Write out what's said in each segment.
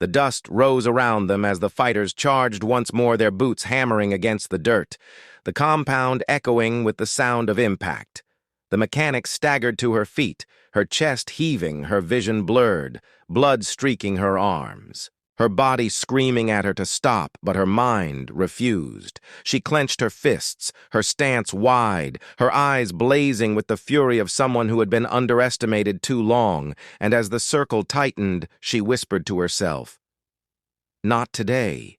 The dust rose around them as the fighters charged once more, their boots hammering against the dirt, the compound echoing with the sound of impact. The mechanic staggered to her feet, her chest heaving, her vision blurred, blood streaking her arms. Her body screaming at her to stop, but her mind refused. She clenched her fists, her stance wide, her eyes blazing with the fury of someone who had been underestimated too long, and as the circle tightened, she whispered to herself, "Not today."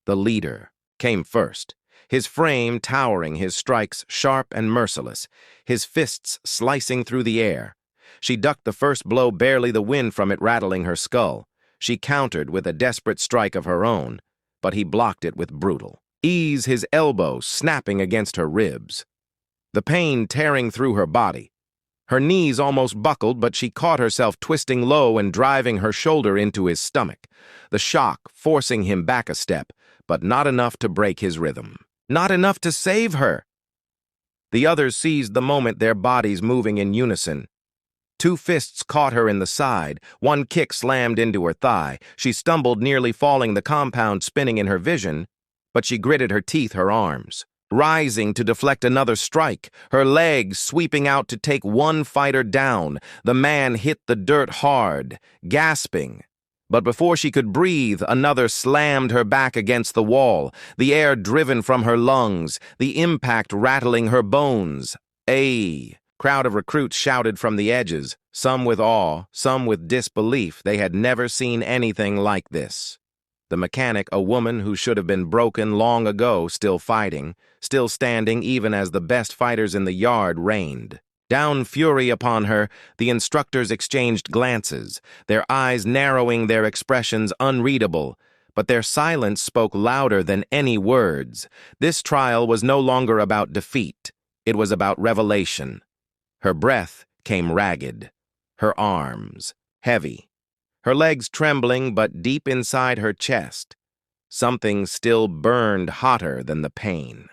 The leader came first, his frame towering, his strikes sharp and merciless, his fists slicing through the air. She ducked the first blow, barely the wind from it rattling her skull. She countered with a desperate strike of her own, but he blocked it with brutal ease, his elbow snapping against her ribs. The pain tearing through her body. Her knees almost buckled, but she caught herself twisting low and driving her shoulder into his stomach, the shock forcing him back a step, but not enough to break his rhythm. Not enough to save her. The others seized the moment, their bodies moving in unison. Two fists caught her in the side, one kick slammed into her thigh. She stumbled, nearly falling, the compound spinning in her vision, but she gritted her teeth, her arms rising to deflect another strike, her legs sweeping out to take one fighter down. The man hit the dirt hard, gasping. But before she could breathe, another slammed her back against the wall, the air driven from her lungs, the impact rattling her bones. A crowd of recruits shouted from the edges, some with awe, some with disbelief. They had never seen anything like this. The mechanic, a woman who should have been broken long ago, still fighting, still standing even as the best fighters in the yard reigned. Down fury upon her, the instructors exchanged glances, their eyes narrowing, their expressions unreadable, but their silence spoke louder than any words. This trial was no longer about defeat. It was about revelation. Her breath came ragged, her arms heavy, her legs trembling, but deep inside her chest, something still burned hotter than the pain,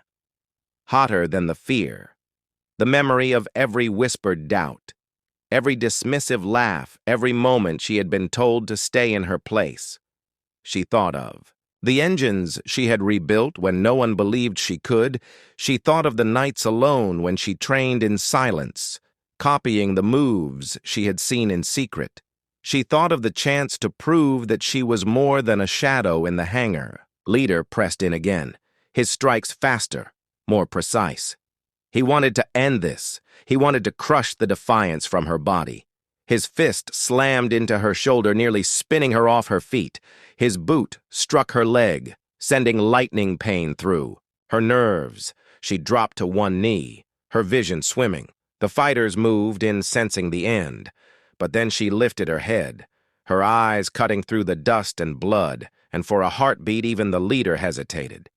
hotter than the fear, the memory of every whispered doubt, every dismissive laugh, every moment she had been told to stay in her place. She thought of the engines she had rebuilt when no one believed she could. She thought of the nights alone when she trained in silence, copying the moves she had seen in secret. She thought of the chance to prove that she was more than a shadow in the hangar. Leader pressed in again, his strikes faster, more precise. He wanted to end this. He wanted to crush the defiance from her body. His fist slammed into her shoulder, nearly spinning her off her feet. His boot struck her leg, sending lightning pain through her nerves. She dropped to one knee, her vision swimming. The fighters moved in, sensing the end. But then she lifted her head, her eyes cutting through the dust and blood, and for a heartbeat even the leader hesitated.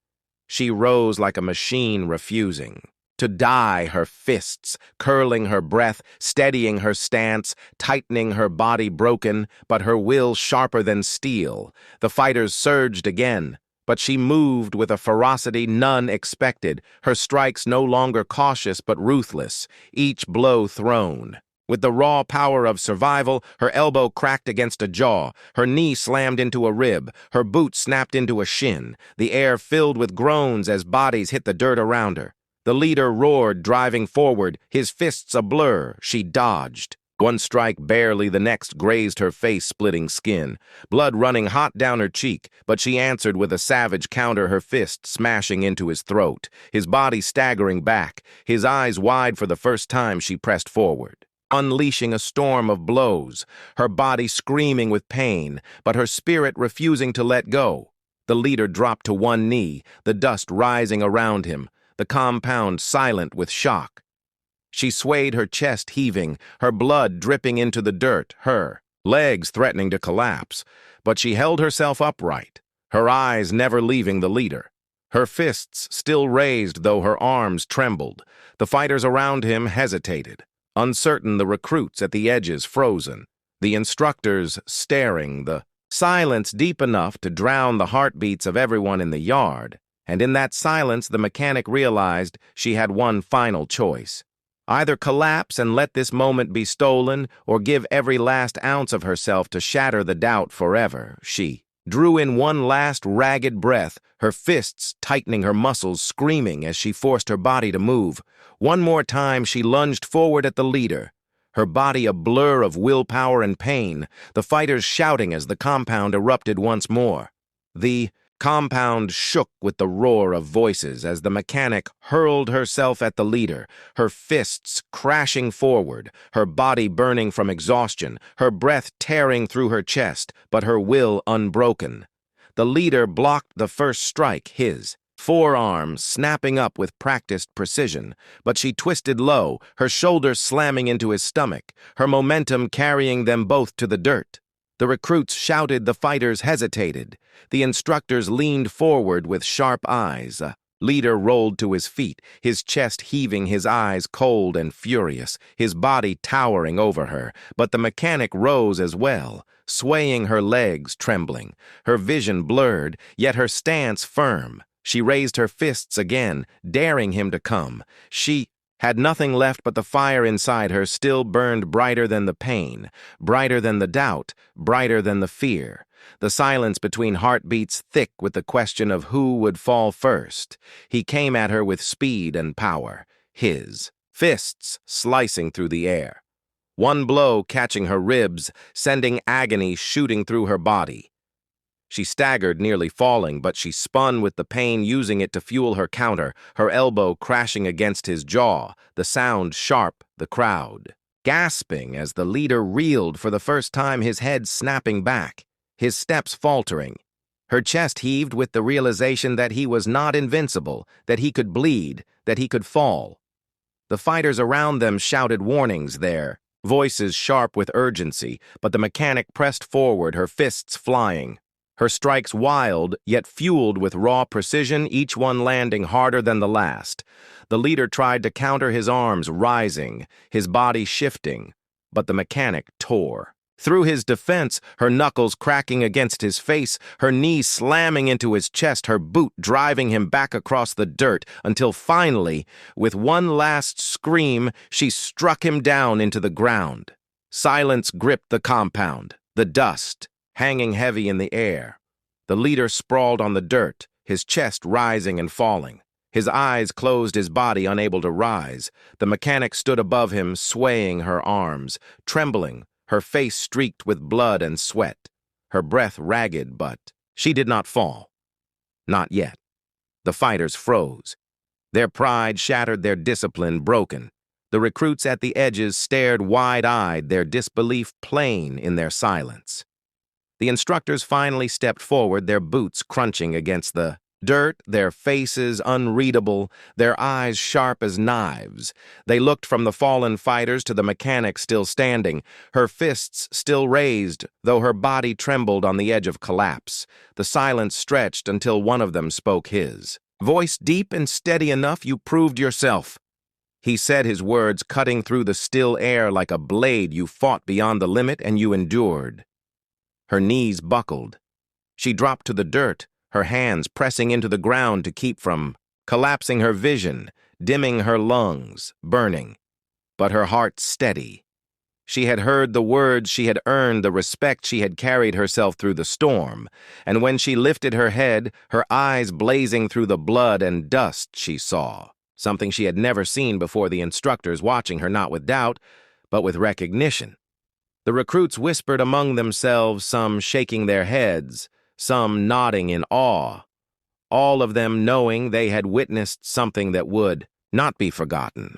She rose like a machine refusing to die, her fists curling her breath, steadying her stance, tightening her body broken, but her will sharper than steel. The fighters surged again, but she moved with a ferocity none expected, her strikes no longer cautious but ruthless, each blow thrown. With the raw power of survival, her elbow cracked against a jaw, her knee slammed into a rib, her boot snapped into a shin, the air filled with groans as bodies hit the dirt around her. The leader roared, driving forward, his fists a blur. She dodged. One strike barely, the next grazed her face, splitting skin, blood running hot down her cheek, but she answered with a savage counter, her fist smashing into his throat, his body staggering back, his eyes wide for the first time. She pressed forward, unleashing a storm of blows, her body screaming with pain, but her spirit refusing to let go. The leader dropped to one knee, the dust rising around him, the compound silent with shock. She swayed, her chest heaving, her blood dripping into the dirt, her legs threatening to collapse, but she held herself upright, her eyes never leaving the leader. Her fists still raised, though her arms trembled. The fighters around him hesitated, uncertain, the recruits at the edges frozen, the instructors staring, the silence deep enough to drown the heartbeats of everyone in the yard. And in that silence, the mechanic realized she had one final choice. Either collapse and let this moment be stolen, or give every last ounce of herself to shatter the doubt forever. She drew in one last ragged breath, her fists tightening her muscles, screaming as she forced her body to move. One more time she lunged forward at the leader, her body a blur of willpower and pain, the fighters shouting as the compound erupted once more. The compound shook with the roar of voices as the mechanic hurled herself at the leader, her fists crashing forward, her body burning from exhaustion, her breath tearing through her chest, but her will unbroken. The leader blocked the first strike, his forearm snapping up with practiced precision, but she twisted low, her shoulders slamming into his stomach, her momentum carrying them both to the dirt. The recruits shouted, the fighters hesitated. The instructors leaned forward with sharp eyes. A leader rolled to his feet, his chest heaving, his eyes cold and furious, his body towering over her. But the mechanic rose as well, swaying, her legs trembling, her vision blurred, yet her stance firm. She raised her fists again, daring him to come. She had nothing left but the fire inside her still burned brighter than the pain, brighter than the doubt, brighter than the fear. The silence between heartbeats thick with the question of who would fall first. He came at her with speed and power, his fists slicing through the air. One blow catching her ribs, sending agony shooting through her body. She staggered, nearly falling, but she spun with the pain, using it to fuel her counter, her elbow crashing against his jaw, the sound sharp, the crowd gasping as the leader reeled for the first time, his head snapping back, his steps faltering. Her chest heaved with the realization that he was not invincible, that he could bleed, that he could fall. The fighters around them shouted warnings, their voices sharp with urgency, but the mechanic pressed forward, her fists flying. Her strikes wild, yet fueled with raw precision, each one landing harder than the last. The leader tried to counter, his arms rising, his body shifting, but the mechanic tore. Through his defense, her knuckles cracking against his face, her knee slamming into his chest, her boot driving him back across the dirt, until finally, with one last scream, she struck him down into the ground. Silence gripped the compound, the dust hanging heavy in the air. The leader sprawled on the dirt, his chest rising and falling. His eyes closed, his body unable to rise. The mechanic stood above him, swaying her arms, trembling, her face streaked with blood and sweat, her breath ragged, but she did not fall. Not yet. The fighters froze. Their pride shattered, their discipline broken. The recruits at the edges stared wide-eyed, their disbelief plain in their silence. The instructors finally stepped forward, their boots crunching against the dirt, their faces unreadable, their eyes sharp as knives. They looked from the fallen fighters to the mechanic still standing, her fists still raised, though her body trembled on the edge of collapse. The silence stretched until one of them spoke, his voice deep and steady enough. "You proved yourself." He said, his words cutting through the still air like a blade. "You fought beyond the limit, and you endured." Her knees buckled. She dropped to the dirt, her hands pressing into the ground to keep from collapsing, her vision, dimming, her lungs burning. But her heart steady. She had heard the words, she had earned the respect, she had carried herself through the storm. And when she lifted her head, her eyes blazing through the blood and dust, she saw something she had never seen before, the instructors watching her not with doubt, but with recognition. The recruits whispered among themselves, some shaking their heads, some nodding in awe, all of them knowing they had witnessed something that would not be forgotten.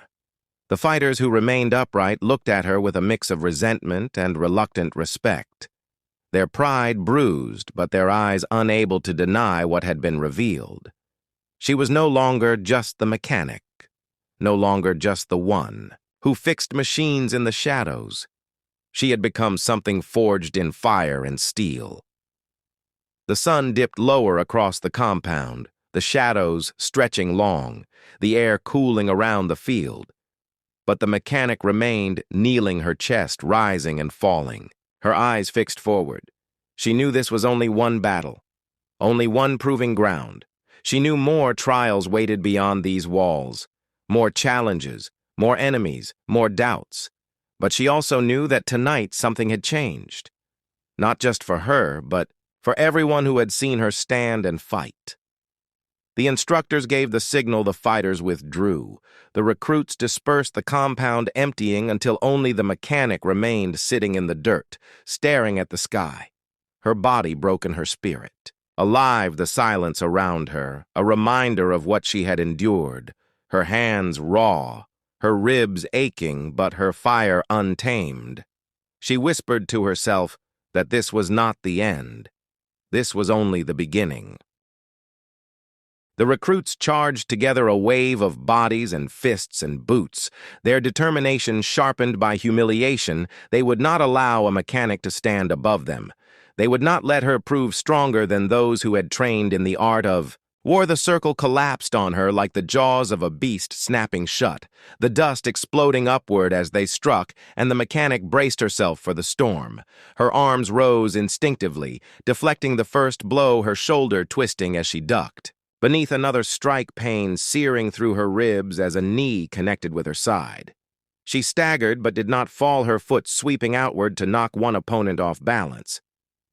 The fighters who remained upright looked at her with a mix of resentment and reluctant respect, their pride bruised, but their eyes unable to deny what had been revealed. She was no longer just the mechanic, no longer just the one who fixed machines in the shadows. She had become something forged in fire and steel. The sun dipped lower across the compound, the shadows stretching long, the air cooling around the field. But the mechanic remained, kneeling, her chest rising and falling, her eyes fixed forward. She knew this was only one battle, only one proving ground. She knew more trials waited beyond these walls, more challenges, more enemies, more doubts. But she also knew that tonight something had changed. Not just for her, but for everyone who had seen her stand and fight. The instructors gave the signal, the fighters withdrew. The recruits dispersed, the compound emptying until only the mechanic remained sitting in the dirt, staring at the sky. Her body broke in her spirit. Alive, the silence around her, a reminder of what she had endured. Her hands raw, her ribs aching, but her fire untamed. She whispered to herself that this was not the end. This was only the beginning. The recruits charged together, a wave of bodies and fists and boots. Their determination sharpened by humiliation, they would not allow a mechanic to stand above them. They would not let her prove stronger than those who had trained in the art of war. The circle collapsed on her like the jaws of a beast snapping shut, the dust exploding upward as they struck, and the mechanic braced herself for the storm. Her arms rose instinctively, deflecting the first blow, her shoulder twisting as she ducked. Beneath, another strike, pain searing through her ribs as a knee connected with her side. She staggered but did not fall, her foot sweeping outward to knock one opponent off balance.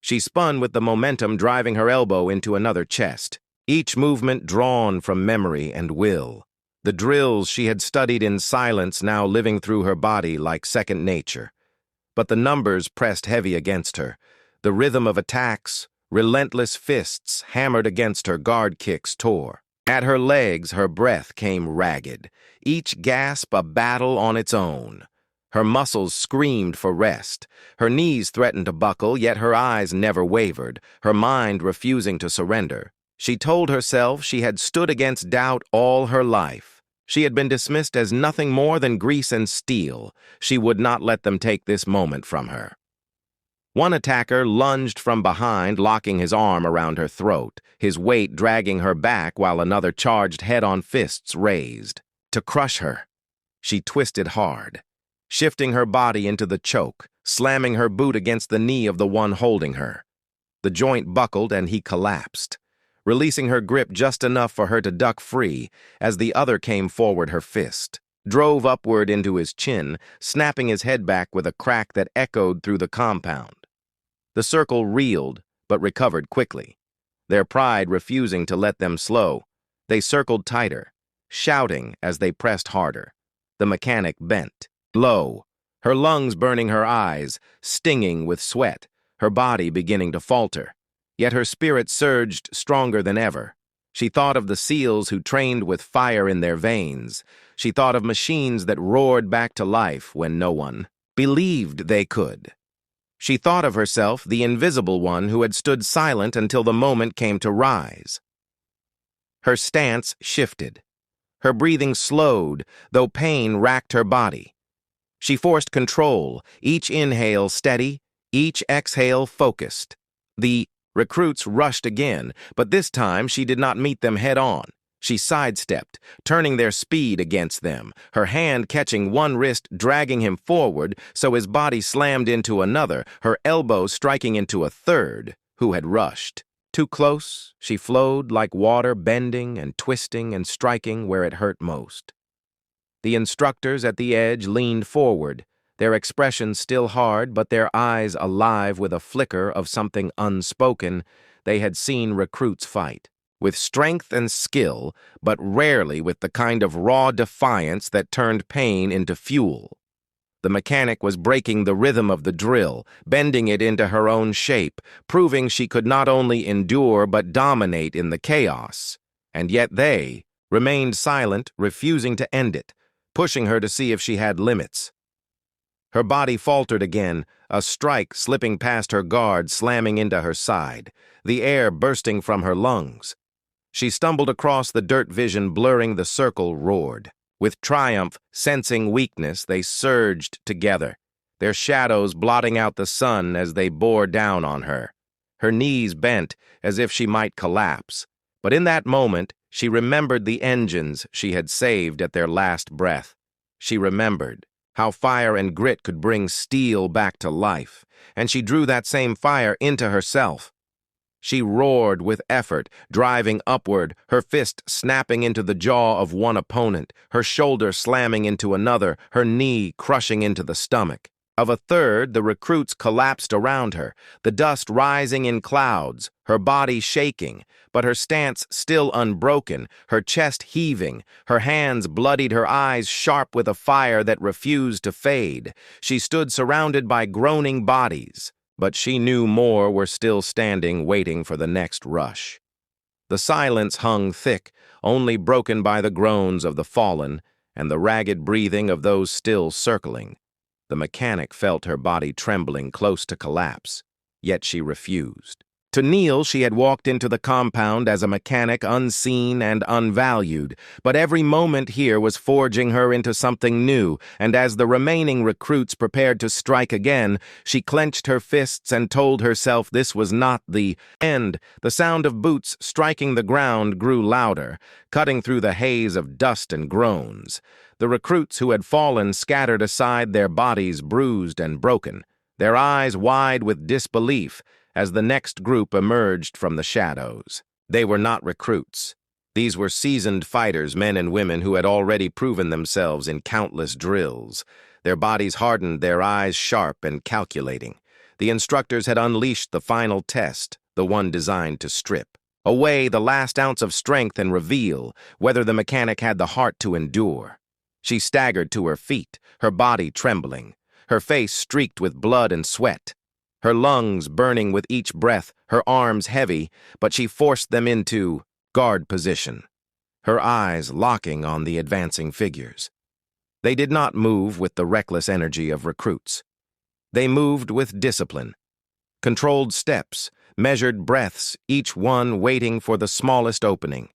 She spun with the momentum, driving her elbow into another chest, each movement drawn from memory and will. The drills she had studied in silence now living through her body like second nature. But the numbers pressed heavy against her. The rhythm of attacks, relentless fists hammered against her, guard kicks tore. At her legs, her breath came ragged, each gasp a battle on its own. Her muscles screamed for rest. Her knees threatened to buckle, yet her eyes never wavered, her mind refusing to surrender. She told herself she had stood against doubt all her life. She had been dismissed as nothing more than grease and steel. She would not let them take this moment from her. One attacker lunged from behind, locking his arm around her throat, his weight dragging her back while another charged head-on, fists raised. To crush her. She twisted hard, shifting her body into the choke, slamming her boot against the knee of the one holding her. The joint buckled and he collapsed, releasing her grip just enough for her to duck free as the other came forward. Her fist drove upward into his chin, snapping his head back with a crack that echoed through the compound. The circle reeled, but recovered quickly, their pride refusing to let them slow. They circled tighter, shouting as they pressed harder. The mechanic bent low, her lungs burning, her eyes stinging with sweat, her body beginning to falter. Yet her spirit surged stronger than ever. She thought of the SEALs who trained with fire in their veins. She thought of machines that roared back to life when no one believed they could. She thought of herself, the invisible one who had stood silent until the moment came to rise. Her stance shifted. Her breathing slowed, though pain racked her body. She forced control, each inhale steady, each exhale focused. The recruits rushed again, but this time she did not meet them head-on. She sidestepped, turning their speed against them, her hand catching one wrist, dragging him forward so his body slammed into another, her elbow striking into a third, who had rushed. Too close, she flowed like water, bending and twisting and striking where it hurt most. The instructors at the edge leaned forward, their expressions still hard, but their eyes alive with a flicker of something unspoken. They had seen recruits fight, with strength and skill, but rarely with the kind of raw defiance that turned pain into fuel. The mechanic was breaking the rhythm of the drill, bending it into her own shape, proving she could not only endure but dominate in the chaos. And yet they remained silent, refusing to end it, pushing her to see if she had limits. Her body faltered again, a strike slipping past her guard, slamming into her side, the air bursting from her lungs. She stumbled across the dirt, vision blurring, the circle roared. With triumph, sensing weakness, they surged together, their shadows blotting out the sun as they bore down on her. Her knees bent as if she might collapse, but in that moment, she remembered the engines she had saved at their last breath. She remembered how fire and grit could bring steel back to life, and she drew that same fire into herself. She roared with effort, driving upward, her fist snapping into the jaw of one opponent, her shoulder slamming into another, her knee crushing into the stomach. Of a third, the recruits collapsed around her, the dust rising in clouds, her body shaking, but her stance still unbroken, her chest heaving, her hands bloodied, her eyes sharp with a fire that refused to fade. She stood surrounded by groaning bodies, but she knew more were still standing, waiting for the next rush. The silence hung thick, only broken by the groans of the fallen and the ragged breathing of those still circling. The mechanic felt her body trembling close to collapse, yet she refused. To Neil, she had walked into the compound as a mechanic unseen and unvalued, but every moment here was forging her into something new, and as the remaining recruits prepared to strike again, she clenched her fists and told herself this was not the end. The sound of boots striking the ground grew louder, cutting through the haze of dust and groans. The recruits who had fallen scattered aside, their bodies bruised and broken, their eyes wide with disbelief as the next group emerged from the shadows. They were not recruits. These were seasoned fighters, men and women who had already proven themselves in countless drills. Their bodies hardened, their eyes sharp and calculating. The instructors had unleashed the final test, the one designed to strip away the last ounce of strength and reveal whether the mechanic had the heart to endure. She staggered to her feet, her body trembling, her face streaked with blood and sweat, her lungs burning with each breath, her arms heavy, but she forced them into guard position, her eyes locking on the advancing figures. They did not move with the reckless energy of recruits. They moved with discipline, controlled steps, measured breaths, each one waiting for the smallest opening,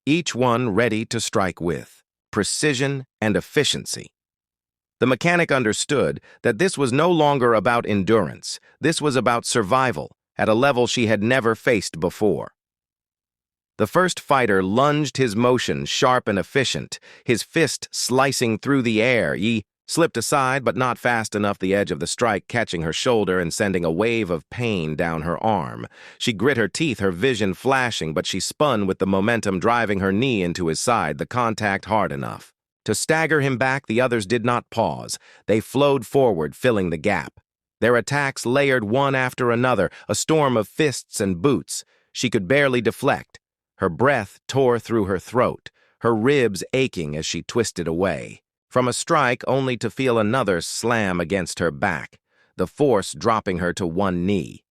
each one ready to strike with precision and efficiency. The mechanic understood that this was no longer about endurance. This was about survival at a level she had never faced before. The first fighter lunged, his motion sharp and efficient, his fist slicing through the air. He slipped aside, but not fast enough, the edge of the strike catching her shoulder and sending a wave of pain down her arm. She grit her teeth, her vision flashing, but she spun with the momentum driving her knee into his side, the contact hard enough. To stagger him back, the others did not pause. They flowed forward, filling the gap. Their attacks layered one after another, a storm of fists and boots. She could barely deflect. Her breath tore through her throat, her ribs aching as she twisted away from a strike, only to feel another slam against her back, the force dropping her to one knee.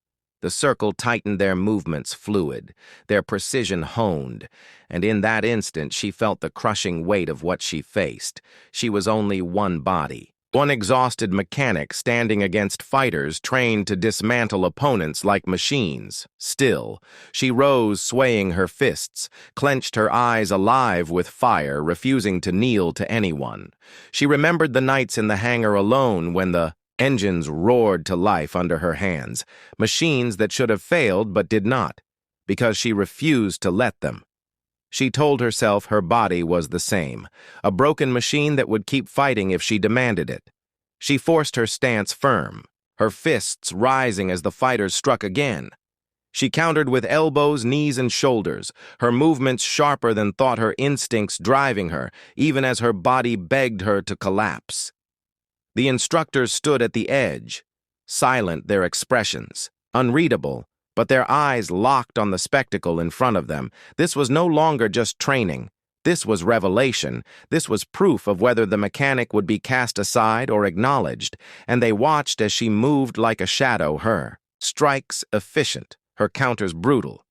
The circle tightened, their movements fluid, their precision honed, and in that instant she felt the crushing weight of what she faced. She was only one body, one exhausted mechanic standing against fighters trained to dismantle opponents like machines. Still, she rose, swaying her fists, clenched, her eyes alive with fire, refusing to kneel to anyone. She remembered the nights in the hangar alone when the engines roared to life under her hands, machines that should have failed but did not, because she refused to let them. She told herself her body was the same, a broken machine that would keep fighting if she demanded it. She forced her stance firm, her fists rising as the fighters struck again. She countered with elbows, knees, and shoulders, her movements sharper than thought, her instincts driving her, even as her body begged her to collapse. The instructors stood at the edge, silent, their expressions unreadable, but their eyes locked on the spectacle in front of them. This was no longer just training. This was revelation. This was proof of whether the mechanic would be cast aside or acknowledged, and they watched as she moved like a shadow, her strikes efficient, her counters brutal.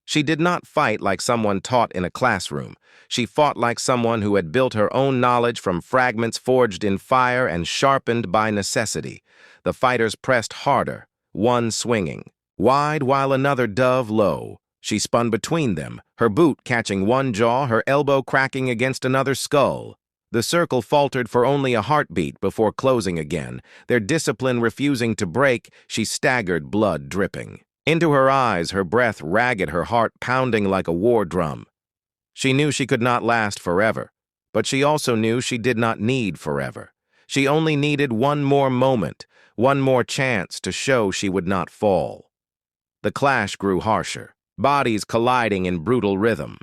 She did not fight like someone taught in a classroom. She fought like someone who had built her own knowledge from fragments forged in fire and sharpened by necessity. The fighters pressed harder, one swinging wide while another dove low. She spun between them, her boot catching one jaw, her elbow cracking against another skull. The circle faltered for only a heartbeat before closing again, their discipline refusing to break. She staggered, blood dripping into her eyes, her breath ragged, her heart pounding like a war drum. She knew she could not last forever, but she also knew she did not need forever. She only needed one more moment, one more chance to show she would not fall. The clash grew harsher. bodies colliding in brutal rhythm.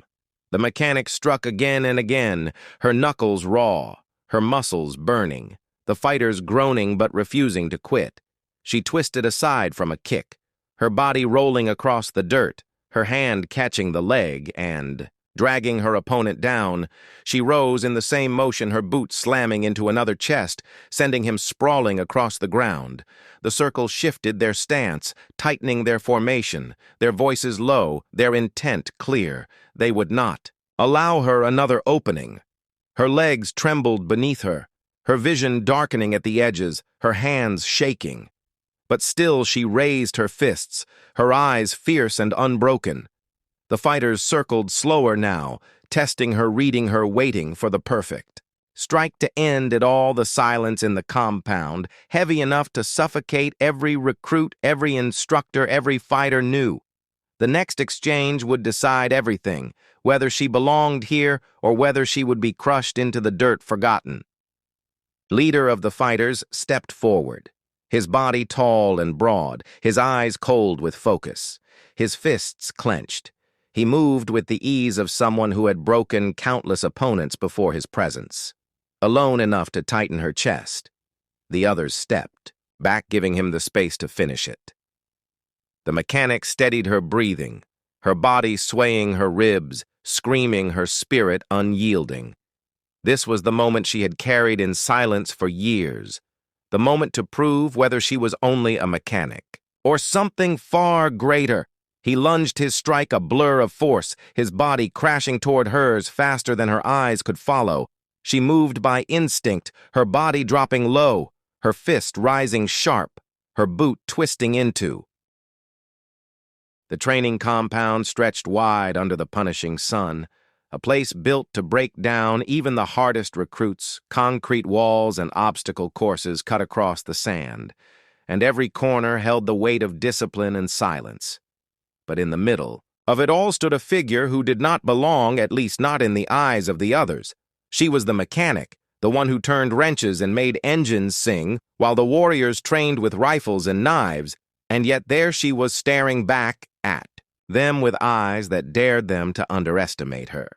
The mechanic struck again and again, her knuckles raw, her muscles burning, the fighters groaning but refusing to quit. She twisted aside from a kick, her body rolling across the dirt, her hand catching the leg and, dragging her opponent down, she rose in the same motion, her boot slamming into another chest, sending him sprawling across the ground. The circle shifted their stance, tightening their formation, their voices low, their intent clear. They would not allow her another opening. Her legs trembled beneath her, her vision darkening at the edges, her hands shaking. But still she raised her fists, her eyes fierce and unbroken. The fighters circled slower now, testing her, reading her, waiting for the perfect strike to end it all. The silence in the compound, heavy enough to suffocate every recruit, every instructor, every fighter knew. The next exchange would decide everything, whether she belonged here or whether she would be crushed into the dirt forgotten. Leader of the fighters stepped forward, his body tall and broad, his eyes cold with focus, his fists clenched. He moved with the ease of someone who had broken countless opponents before his presence, alone enough to tighten her chest. The others stepped, back giving him the space to finish it. The mechanic steadied her breathing, her body swaying her ribs, screaming, her spirit unyielding. This was the moment she had carried in silence for years, the moment to prove whether she was only a mechanic or something far greater. He lunged his strike, a blur of force, his body crashing toward hers faster than her eyes could follow. She moved by instinct, her body dropping low, her fist rising sharp, her boot twisting into. The training compound stretched wide under the punishing sun, a place built to break down even the hardest recruits. Concrete walls and obstacle courses cut across the sand, and every corner held the weight of discipline and silence. But in the middle of it all stood a figure who did not belong, at least not in the eyes of the others. She was the mechanic, the one who turned wrenches and made engines sing, while the warriors trained with rifles and knives, and yet there she was staring back at them with eyes that dared them to underestimate her.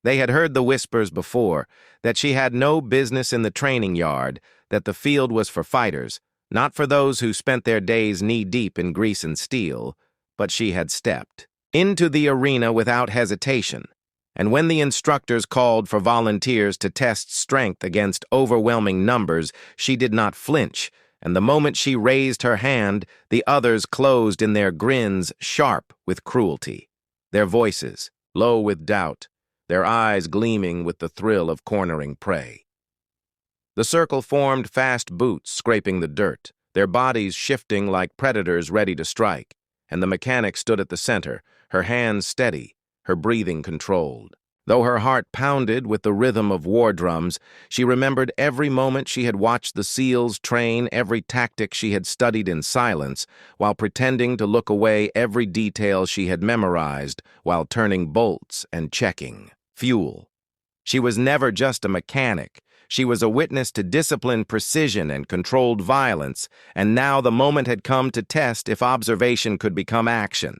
They had heard the whispers before, that she had no business in the training yard, that the field was for fighters, not for those who spent their days knee-deep in grease and steel. But she had stepped into the arena without hesitation, and when the instructors called for volunteers to test strength against overwhelming numbers, she did not flinch, and the moment she raised her hand, the others closed in their grins, sharp with cruelty, their voices low with doubt, their eyes gleaming with the thrill of cornering prey. The circle formed fast boots scraping the dirt, their bodies shifting like predators ready to strike. And the mechanic stood at the center, her hands steady, her breathing controlled. Though her heart pounded with the rhythm of war drums, she remembered every moment she had watched the SEALs train, every tactic she had studied in silence, while pretending to look away, every detail she had memorized while turning bolts and checking fuel. She was never just a mechanic. She was a witness to disciplined precision and controlled violence, and now the moment had come to test if observation could become action.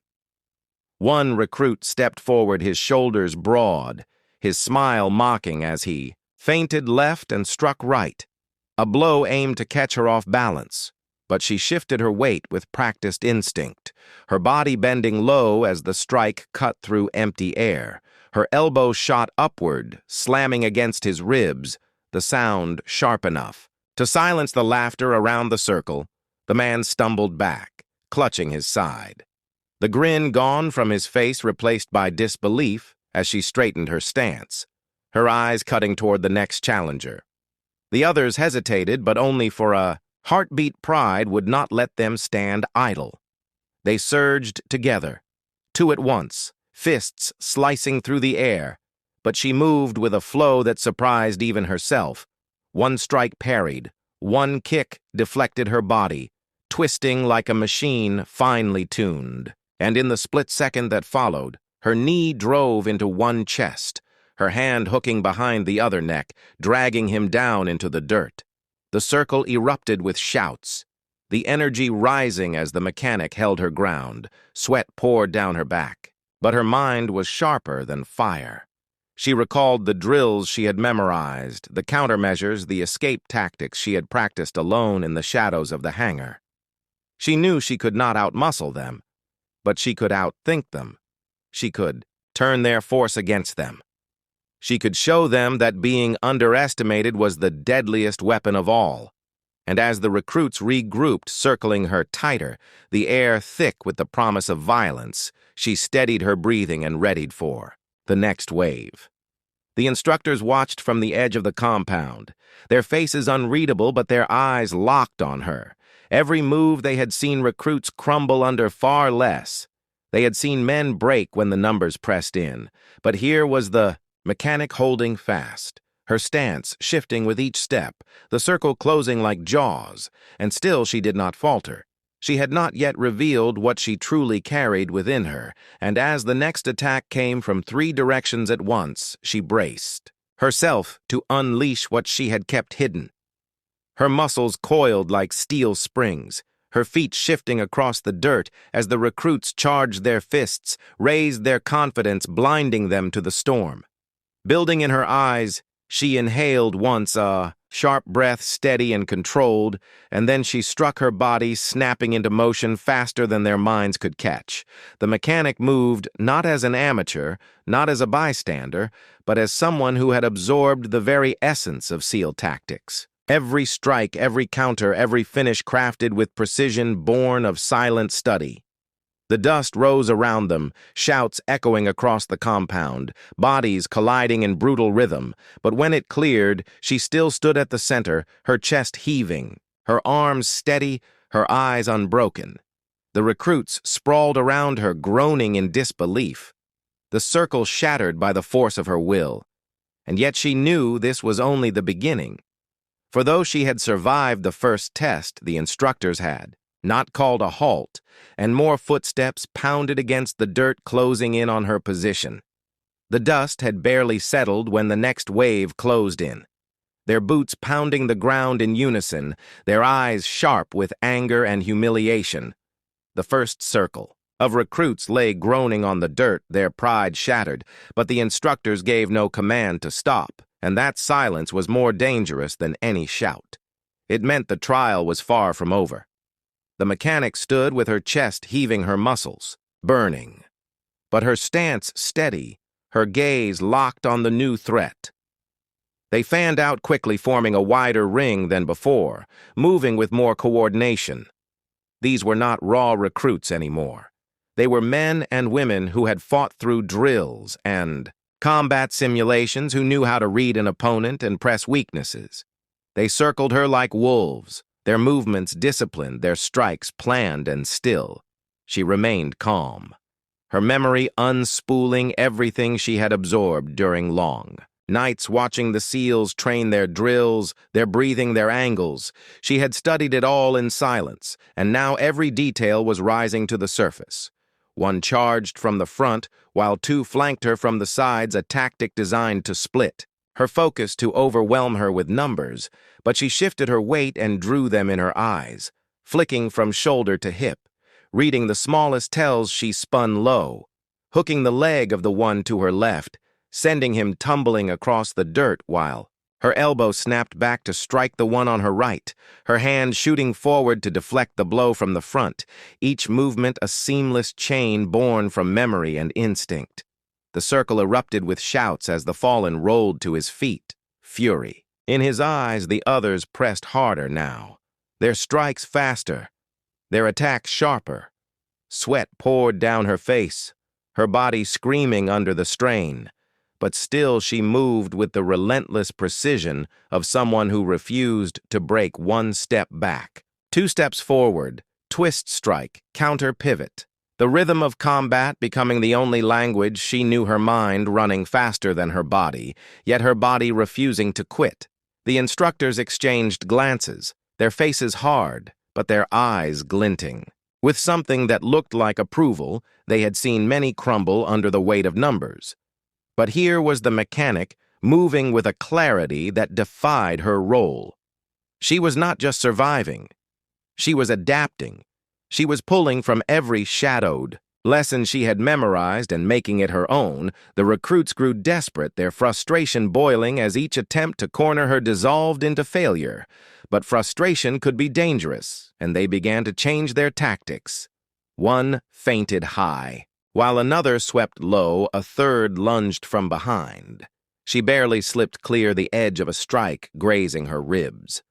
One recruit stepped forward, his shoulders broad, his smile mocking as he feinted left and struck right. A blow aimed to catch her off balance, but she shifted her weight with practiced instinct, her body bending low as the strike cut through empty air. Her elbow shot upward, slamming against his ribs, the sound sharp enough to silence the laughter around the circle. The man stumbled back, clutching his side. The grin gone from his face, replaced by disbelief as she straightened her stance, her eyes cutting toward the next challenger. The others hesitated, but only for a heartbeat. Pride would not let them stand idle. They surged together, two at once, fists slicing through the air. But she moved with a flow that surprised even herself. One strike parried, one kick deflected her body, twisting like a machine finely tuned. And in the split second that followed, her knee drove into one chest, her hand hooking behind the other neck, dragging him down into the dirt. The circle erupted with shouts. the energy rising as the mechanic held her ground. Sweat poured down her back. But her mind was sharper than fire. She recalled the drills she had memorized, the countermeasures, the escape tactics she had practiced alone in the shadows of the hangar. She knew she could not outmuscle them, but she could outthink them. She could turn their force against them. She could show them that being underestimated was the deadliest weapon of all. And as the recruits regrouped, circling her tighter, the air thick with the promise of violence, she steadied her breathing and readied for the next wave. The instructors watched from the edge of the compound, their faces unreadable but their eyes locked on her. Every move they had seen recruits crumble under far less. They had seen men break when the numbers pressed in, but here was the mechanic holding fast, her stance shifting with each step, the circle closing like jaws, and still she did not falter. She had not yet revealed what she truly carried within her, and as the next attack came from 3 directions at once, she braced herself to unleash what she had kept hidden. Her muscles coiled like steel springs, her feet shifting across the dirt as the recruits charged their fists, raised their confidence, blinding them to the storm. Building in her eyes, she inhaled once, a sharp breath, steady and controlled, and then she struck her body, snapping into motion faster than their minds could catch. The mechanic moved not as an amateur, not as a bystander, but as someone who had absorbed the very essence of SEAL tactics. Every strike, every counter, every finish crafted with precision born of silent study. The dust rose around them, shouts echoing across the compound, bodies colliding in brutal rhythm, but when it cleared, she still stood at the center, her chest heaving, her arms steady, her eyes unbroken. The recruits sprawled around her, groaning in disbelief. The circle shattered by the force of her will. And yet she knew this was only the beginning. For though she had survived the first test, the instructors had not called a halt, and more footsteps pounded against the dirt, closing in on her position. The dust had barely settled when the next wave closed in, their boots pounding the ground in unison, their eyes sharp with anger and humiliation. The first circle of recruits lay groaning on the dirt, their pride shattered, but the instructors gave no command to stop, and that silence was more dangerous than any shout. It meant the trial was far from over. The mechanic stood with her chest heaving, her muscles burning, but her stance steady, her gaze locked on the new threat. They fanned out quickly, forming a wider ring than before, moving with more coordination. These were not raw recruits anymore. They were men and women who had fought through drills and combat simulations, who knew how to read an opponent and press weaknesses. They circled her like wolves, their movements disciplined, their strikes planned and still. She remained calm, her memory unspooling everything she had absorbed during long nights watching the SEALs train their drills, their breathing, their angles. She had studied it all in silence, and now every detail was rising to the surface. One charged from the front, while 2 flanked her from the sides, a tactic designed to split her focus, to overwhelm her with numbers, but she shifted her weight and drew them in her eyes, flicking from shoulder to hip. Reading the smallest tells, she spun low, hooking the leg of the one to her left, sending him tumbling across the dirt, while her elbow snapped back to strike the one on her right, her hand shooting forward to deflect the blow from the front, each movement a seamless chain born from memory and instinct. The circle erupted with shouts as the fallen rolled to his feet, fury. In his eyes, the others pressed harder now, their strikes faster, their attacks sharper. Sweat poured down her face, her body screaming under the strain, but still she moved with the relentless precision of someone who refused to break 1 step back. 2 steps forward, twist strike, counter pivot. The rhythm of combat becoming the only language she knew, her mind running faster than her body, yet her body refusing to quit. The instructors exchanged glances, their faces hard, but their eyes glinting. With something that looked like approval, they had seen many crumble under the weight of numbers. But here was the mechanic moving with a clarity that defied her role. She was not just surviving. She was adapting. She was pulling from every shadowed lesson she had memorized and making it her own. The recruits grew desperate, their frustration boiling as each attempt to corner her dissolved into failure. But frustration could be dangerous, and they began to change their tactics. One feinted high. While another swept low, a third lunged from behind. She barely slipped clear the edge of a strike, grazing her ribs.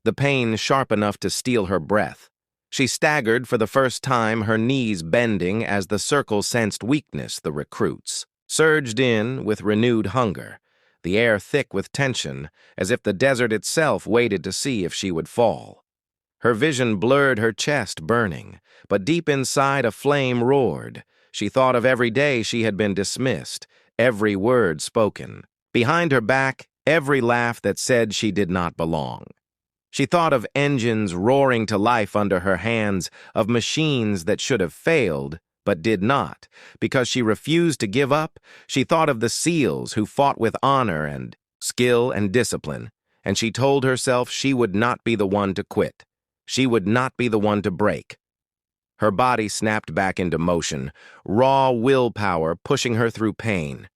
The pain sharp enough to steal her breath. She staggered for the first time, her knees bending as the circle sensed weakness. The recruits surged in with renewed hunger, the air thick with tension, as if the desert itself waited to see if she would fall. Her vision blurred, her chest burning, but deep inside a flame roared. She thought of every day she had been dismissed, every word spoken. Behind her back, every laugh that said she did not belong. She thought of engines roaring to life under her hands, of machines that should have failed, but did not, because she refused to give up. She thought of the SEALs who fought with honor and skill and discipline, and she told herself she would not be the one to quit. She would not be the one to break. Her body snapped back into motion, raw willpower pushing her through pain.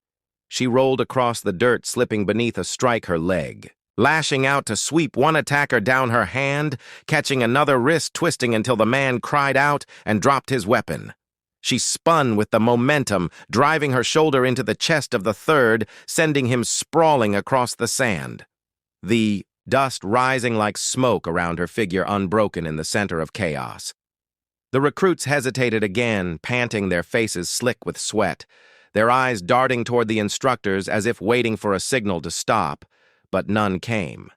She rolled across the dirt, slipping beneath a strike her leg, lashing out to sweep one attacker down her hand, catching another, wrist twisting until the man cried out and dropped his weapon. She spun with the momentum, driving her shoulder into the chest of the third, sending him sprawling across the sand. The dust rising like smoke around her figure, unbroken in the center of chaos. The recruits hesitated again, panting, their faces slick with sweat, their eyes darting toward the instructors as if waiting for a signal to stop, but none came.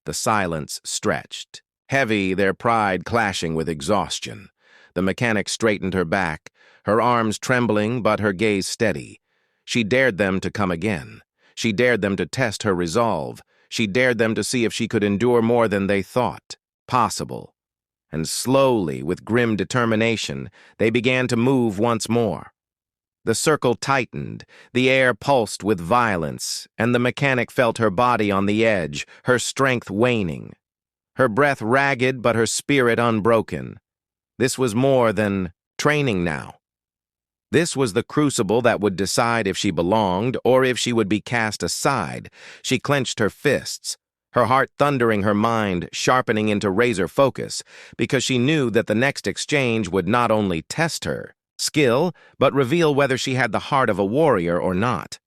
The silence stretched, heavy, their pride clashing with exhaustion. The mechanic straightened her back, her arms trembling but her gaze steady. She dared them to come again. She dared them to test her resolve. She dared them to see if she could endure more than they thought possible. And slowly, with grim determination, they began to move once more. The circle tightened, the air pulsed with violence, and the mechanic felt her body on the edge, her strength waning. Her breath ragged, but her spirit unbroken. This was more than training now. This was the crucible that would decide if she belonged or if she would be cast aside. She clenched her fists, her heart thundering, her mind sharpening into razor focus, because she knew that the next exchange would not only test her skill, but reveal whether she had the heart of a warrior or not.